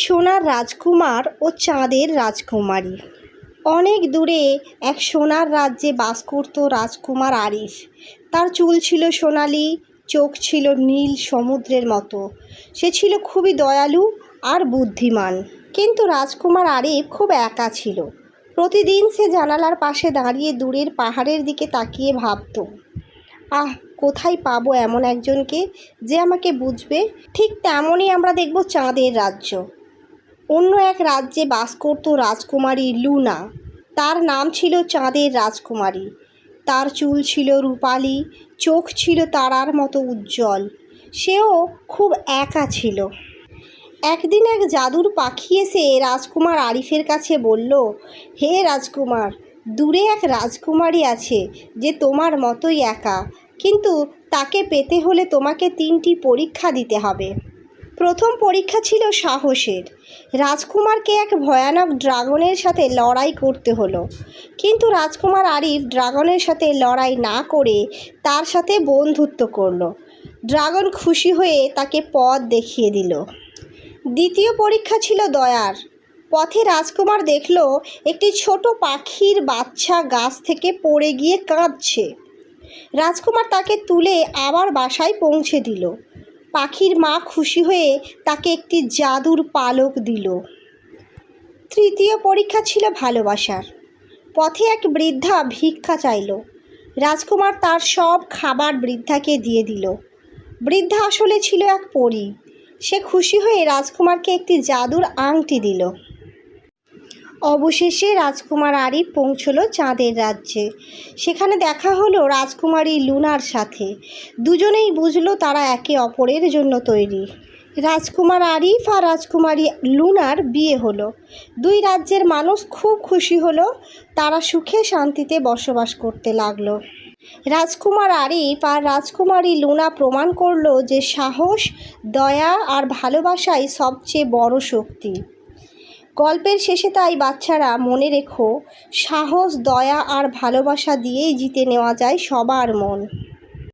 সোনার রাজকুমার ও চাঁদের রাজকুমারী। অনেক দূরে এক সোনার রাজ্যে বাস করত রাজকুমার আরিফ। তার চুল ছিল সোনালি, চোখ ছিল নীল সমুদ্রের মতো। সে ছিল খুবই দয়ালু আর বুদ্ধিমান। কিন্তু রাজকুমার আরিফ খুব একা ছিল। প্রতিদিন সে জানালার পাশে দাঁড়িয়ে দূরের পাহাড়ের দিকে তাকিয়ে ভাবত, কোথায় পাবো এমন একজনকে যে আমাকে বুঝবে। ঠিক তেমনই আমরা দেখব চাঁদের রাজ্য। অন্য এক রাজ্যে বাস করত রাজকুমারী লুনা। তার নাম ছিল চাঁদের রাজকুমারী। তার চুল ছিল রূপালি, চোখ ছিল তারার মতো উজ্জ্বল। সেও খুব একা ছিল। একদিন এক জাদুর পাখি এসে রাজকুমার আরিফের কাছে বলল, হে রাজকুমার, দূরে এক রাজকুমারী আছে যে তোমার মতোই একা, কিন্তু তাকে পেতে হলে তোমাকে 3টি পরীক্ষা দিতে হবে। প্রথম পরীক্ষা ছিল সাহসের। রাজকুমারকে এক ভয়ানক ড্রাগনের সাথে লড়াই করতে হলো। কিন্তু রাজকুমার আরিফ ড্রাগনের সাথে লড়াই না করে তার সাথে বন্ধুত্ব করলো। ড্রাগন খুশি হয়ে তাকে পথ দেখিয়ে দিল। দ্বিতীয় পরীক্ষা ছিল দয়ার। পথে রাজকুমার দেখল একটি ছোট পাখির বাচ্চা গাছ থেকে পড়ে গিয়ে কাঁদছে। রাজকুমার তাকে তুলে আবার বাসায় পৌঁছে দিল। পাখির মা খুশি হয়ে তাকে একটি জাদুর পালক দিল। তৃতীয় পরীক্ষা ছিল ভালোবাসার। পথে এক বৃদ্ধা ভিক্ষা চাইল। রাজকুমার তার সব খাবার বৃদ্ধাকে দিয়ে দিল। বৃদ্ধা আসলে ছিল এক পরী। সে খুশি হয়ে রাজকুমারকে একটি জাদুর আংটি দিল। অবশেষে রাজকুমার আরিফ পৌঁছলো চাঁদের রাজ্যে। সেখানে দেখা হলো রাজকুমারী লুনার সাথে। দুজনেই বুঝলো তারা একে অপরের জন্য তৈরি। রাজকুমার আরিফ আর রাজকুমারী লুনার বিয়ে হলো। দুই রাজ্যের মানুষ খুব খুশি হলো। তারা সুখে শান্তিতে বসবাস করতে লাগলো। রাজকুমার আরিফ আর রাজকুমারী লুনা প্রমাণ করলো যে সাহস, দয়া আর ভালোবাসাই সবচেয়ে বড় শক্তি। গল্পের শেষে তাই বাচ্চারা মনে রেখো, সাহস, দয়া আর ভালোবাসা দিয়েই জিতে নেওয়া যায় সবার মন।